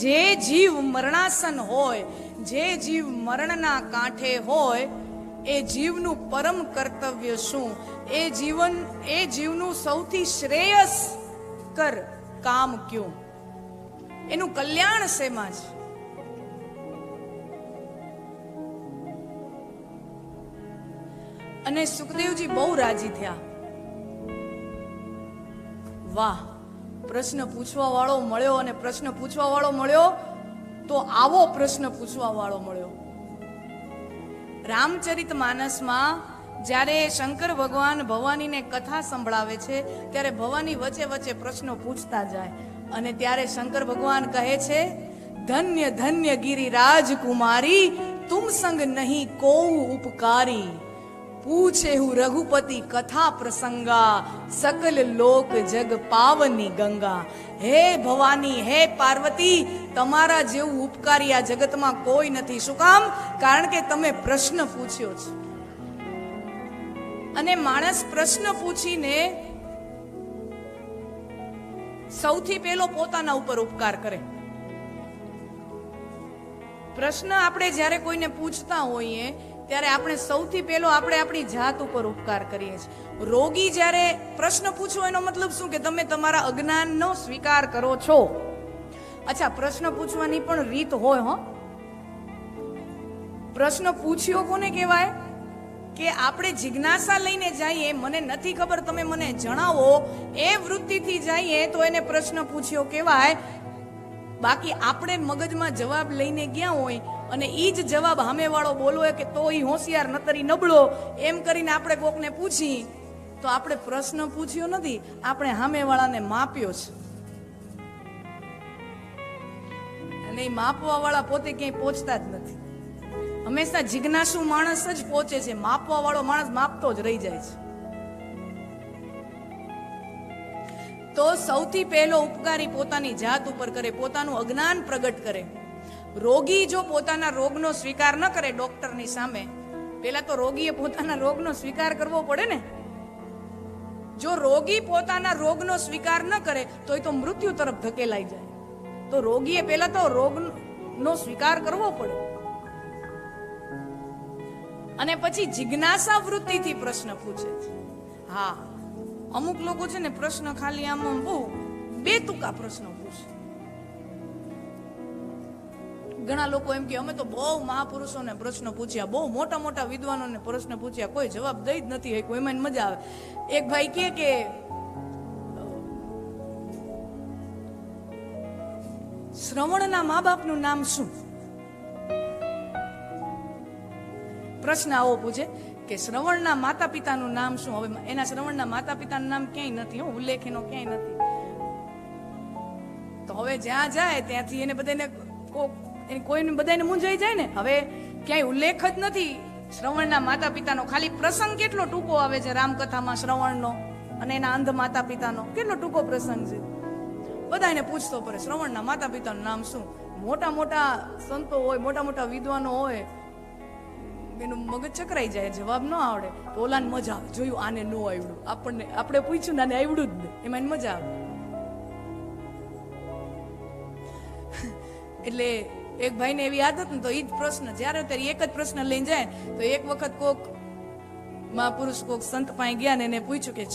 જે જીવ મરણાસન હોય, જે જીવ મરણના કાંઠે હોય, એ જીવનું પરમ કર્તવ્ય શું? એ જીવનું સૌથી શ્રેયસ્કર કામ ક્યું? એનું કલ્યાણ શેમાં છે? અને સુખદેવજી બહુ રાજી થયા. વાહ, પ્રશ્ન પૂછવા વાળો મળ્યો, અને પ્રશ્ન પૂછવા વાળો મળ્યો તો આવો પ્રશ્ન પૂછવા વાળો મળ્યો. રામચરિત માનસમાં જ્યારે શંકર ભગવાન ભવાનીને કથા સંભળાવે છે ત્યારે ભવાની વચ્ચે વચ્ચે પ્રશ્નો પૂછતા જાય, અને ત્યારે શંકર ભગવાન કહે છે, ધન્ય ધન્ય ગિરિરાજ કુમારી, તુમ સંગ નહીં કોઉ ઉપકારી, પૂછે હું રઘુપતિ કથા પ્રસંગા, સકલ લોક જગ પાવની ગંગા. હે ભવાની, હે પાર્વતી, તમારા જેવું ઉપકારી આ જગતમાં કોઈ નથી. શું કામ? કારણ કે તમે પ્રશ્ન પૂછ્યો છે. અને માણસ પ્રશ્ન પૂછીને સૌથી પહેલો પોતાના ઉપર ઉપકાર કરે. પ્રશ્ન આપણે જ્યારે કોઈને પૂછતા હોઈએ ત્યારે આપણે સૌથી પહેલો આપણી જાત ઉપર ઉપકાર કરીએ છીએ. રોગી જ્યારે પ્રશ્ન પૂછો એનો મતલબ શું? કે તમે તમારા અજ્ઞાનનો સ્વીકાર કરો છો. અચ્છા, પ્રશ્ન પૂછવાની પણ રીત હોય. હો, પ્રશ્ન પૂછ્યો કોને કહેવાય? કે આપણે જિજ્ઞાસા લઈને જઈએ, મને નથી ખબર, તમે મને જણાવો, એ વૃત્તિથી જઈએ તો એને પ્રશ્ન પૂછ્યો કહેવાય. બાકી આપણે મગજમાં જવાબ લઈને ગયા હોય અને ઈ જ જવાબ સામેવાળો બોલો કે તો ઈ હોશિયાર નતરી નબળો, એમ કરીને આપણે કોકને પૂછી તો આપણે પ્રશ્ન પૂછ્યો નથી, આપણે સામેવાળાને માપ્યો છે. અને એ માપવા વાળા પોતે ક્યાંય પહોંચતા જ નથી. હંમેશા જિજ્ઞાસુ માણસ જ પહોંચે છે, માપવા વાળો માણસ માપતો જ રહી જાય છે. તો સૌથી પહેલો ઉપકારી પોતાની જાત ઉપર કરે, પોતાનું અજ્ઞાન પ્રગટ કરે. રોગી જો પોતાના રોગનો સ્વીકાર ન કરે ડોક્ટરની સામે, પેલા તો રોગીએ પોતાના રોગનો સ્વીકાર કરવો પડે ને. જો રોગી પોતાના રોગનો સ્વીકાર ન કરે તો એ તો મૃત્યુ તરફ ધકેલાઈ જાય. તો રોગીએ પેલા તો રોગનો સ્વીકાર કરવો પડે, અને પછી જિજ્ઞાસા વૃત્તિથી પ્રશ્ન પૂછે છે. હા, અમુક લોકો છે ને પ્રશ્ન ખાલી આમ બહુ બે તુકા પ્રશ્નો પૂછે. ઘણા લોકો એમ કે અમે તો બહુ મહાપુરુષોને પ્રશ્ન પૂછ્યા, બહુ મોટા મોટા વિદ્વાનોને પ્રશ્ન પૂછ્યા, કોઈ જવાબ દઈ જ નથી. એમાં મજા આવે. એક ભાઈ કે શ્રવણના મા બાપનું નામ શું? પ્રશ્ન આવો પૂછે કે શ્રવણના માતા પિતાનું નામ શું? હવે એના શ્રવણના માતા પિતાનું નામ ક્યાંય નથી, ઉલ્લેખ એનો ક્યાંય નથી. તો હવે જ્યાં જાય ત્યાંથી એને બધાને કોઈને બધાને મૂંઝાઈ જાય ને. હવે ક્યાંય ઉલ્લેખ જ નથી શ્રવણના માતા પિતાનો. ખાલી પ્રસંગ કેટલો ટૂંકો આવે છે રામકથામાં શ્રવણનો અને એના અંધ માતા પિતાનો. કેટલો ટૂંકો પ્રસંગ છે. બધા એને પૂછતો પડે શ્રવણના માતા પિતાનું નામ શું? મોટા મોટા સંતો હોય, મોટા મોટા વિદ્વાનો હોય, એનું મગજ ચકરાઈ જાય, જવાબ ન આવડે તો ઓલાને મજા આવે, જોયું આને ન આવડ્યું, આપણે પૂછ્યું ને આને આવડ્યું જ નહીં, એમાં એને મજા આવે. એટલે એક ભાઈને એવી આદત ને તો ઈ જ પ્રશ્ન, જ્યારે ત્યારે એક જ પ્રશ્ન લઈને જાય. તો એક વખત કોક મહાપુરુષ કોક સંત પાસે ગયા ને એને પૂછ્યું કે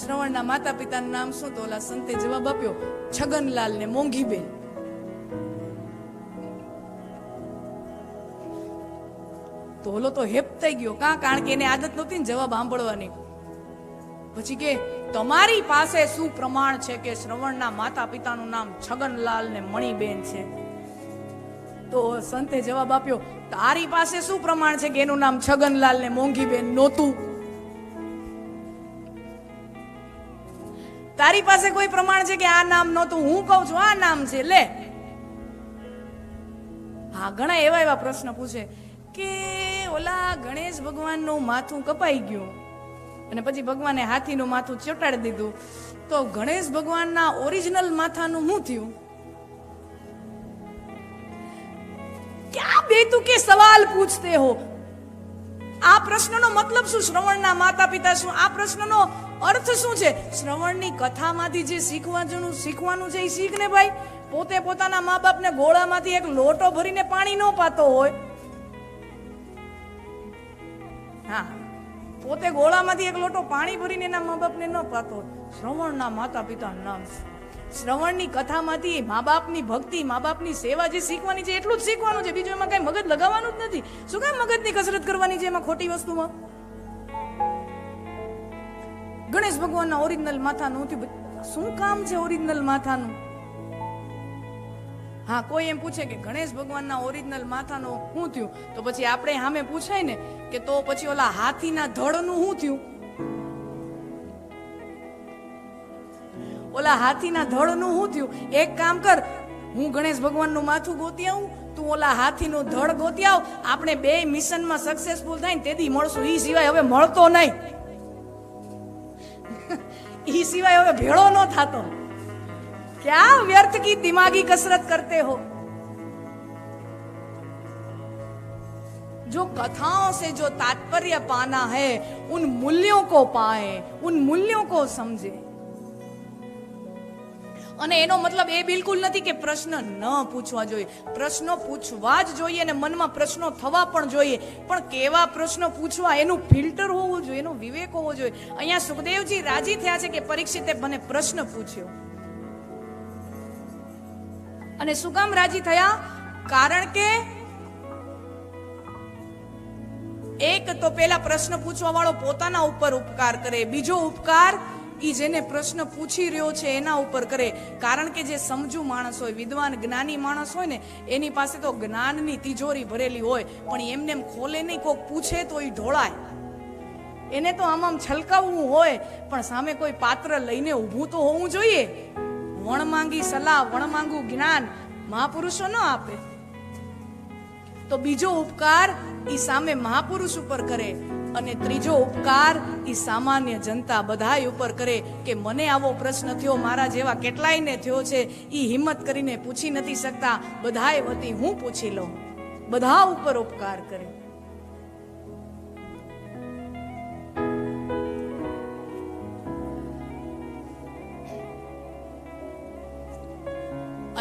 શ્રવણના માતા પિતાનું નામ શું? તો ઓલા સંતે જવાબ આપ્યો, છગનલાલ ને મોંઘીબેન. તો ઓલો તો હેપ થઈ ગયો. કારણ કે એને આદત નહોતી ને જવાબ સાંભળવાની. પછી કે તમારી પાસે શું પ્રમાણ છે કે શ્રવણના માતા પિતાનું નામ છગનલાલ ને મણીબેન છે? તો સંતે જવાબ આપ્યો, તારી પાસે શું પ્રમાણ છે કે એનું નામ છગનલાલ ને મોંઘીબેન નહોતું? તારી પાસે કોઈ પ્રમાણ છે કે આ નામ નહોતું? હું કહું છું આ નામ છે, લે. હા, ઘણા એવા પ્રશ્ન પૂછે કે ઓલા ગણેશ ભગવાનનું માથું કપાઈ ગયું અને પછી ભગવાને હાથીનું માથું ચોટાડી દીધું, તો ગણેશ ભગવાનના ઓરિજિનલ માથાનું શું થયું? क्या बेतुके सवाल पूछते हो? આ પ્રશ્નનો મતલબ શું? શ્રવણના માતા પિતા શું? આ પ્રશ્નનો અર્થ શું છે? શ્રવણની કથામાંથી જે શીખવાનું છે એ શીખ ને ભાઈ. પોતે પોતાના મા બાપને ગોળામાંથી એક લોટો ભરીને પાણી ન પાતો હોય, હા, પોતે ગોળામાંથી એક લોટો પાણી ભરીને એના મા બાપને ન પાતો હોય, શ્રવણના માતા પિતા નામ, શ્રવણની કથામાંથી મા બાપની ભક્તિ, મા બાપની સેવા જે શીખવાની છે એટલું જ શીખવાનું છે, બીજું એમાં કઈ મગજ લગાવવાનું જ નથી. શું કામ મગજની કસરત કરવાની છે એમાં ખોટી વસ્તુમાં? ગણેશ ભગવાનના ઓરિજિનલ માથાનું શું કામ છે? ઓરિજિનલ માથાનું, હા, કોઈ એમ પૂછે કે ગણેશ ભગવાનના ઓરિજિનલ માથાનું શું થયું, તો પછી આપણે સામે પૂછાય ને કે તો પછી ઓલા હાથીના ધડનું શું થયું? ઓલા હાથીના ધડનું શું થયું? એક કામ કર, હું ગણેશ ભગવાનનું માથું ગોતી આવું, તું ઓલા હાથીનું ધડ ગોતી આવ, આપણે બે મિશનમાં સક્સેસફુલ થાય ને તેથી મળશું. ઈ સિવાય હવે મળતો નહીં, ઈ સિવાય હવે ભેળો ન થાતો. क्या व्यर्थ की दिमागी कसरत करते हो? जो कथाओं से जो तात्पर्य पाना है उन मूल्यों को पाए, उन मूल्यों को समझे. અને એનો મતલબ એ બિલકુલ નથી કે પ્રશ્ન ન પૂછવા જોઈએ, પ્રશ્નો પૂછવા જ જોઈએ અને મનમાં પ્રશ્નો થવા પણ જોઈએ, પણ કેવા પ્રશ્નો પૂછવા એનું ફિલ્ટર હોવું જોઈએ, એનો વિવેક હોવો જોઈએ. અહીંયા સુખદેવજી રાજી થયા છે કે પરીક્ષિતે મને પ્રશ્ન પૂછ્યો. અને શું કામ રાજી થયા? કારણ કે એક તો પેલા પ્રશ્ન પૂછવા વાળો પોતાના ઉપર ઉપકાર કરે, બીજો ઉપકાર ઈ જેને પ્રશ્ન પૂછી રહ્યો છે એના ઉપર કરે. કારણ કે જે સમજુ માણસ હોય, વિદ્વાન જ્ઞાની માણસ હોય ને, એની પાસે તો જ્ઞાનની તિજોરી ભરેલી હોય, પણ એમને એમ ખોલે નહીં, કોક પૂછે તો ઈ ઢોળાય. એને તો આમ છલકાવવું હોય, પણ સામે કોઈ પાત્ર લઈને ઊભું તો હોવું જોઈએ. વણમાંગી સલાહ, વણમાંગું જ્ઞાન મહાપુરુષો ન આપે. તો બીજો ઉપકાર ઈ સામે મહાપુરુષ ઉપર કરે, અને ત્રીજો ઉપકાર ઈ સામાન્ય જનતા બધાય ઉપર કરે કે મને આવો પ્રશ્ન થયો, મારા જેવા કેટલાયને થયો છે, ઈ હિંમત કરીને પૂછી નથી શકતા, બધાય વતી હું પૂછી લઉં. બધા ઉપર ઉપકાર કરે.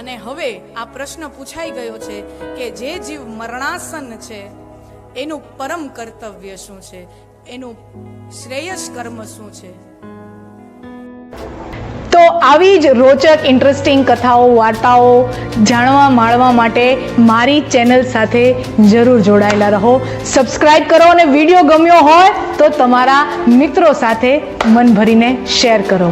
અને હવે આ પ્રશ્ન પૂછાઈ ગયો છે કે જે જીવ મરણાસન્ન છે એનું પરમ કર્તવ્ય શું છે, એનું શ્રેયસ કર્મ શું છે. તો આવી જ રોચક ઇન્ટરેસ્ટિંગ કથાઓ, વાર્તાઓ જાણવા માણવા માટે મારી ચેનલ સાથે જરૂર જોડાયેલા રહો. સબસ્ક્રાઇબ કરો અને વિડીયો ગમ્યો હોય તો તમારા મિત્રો સાથે મન ભરીને શેર કરો.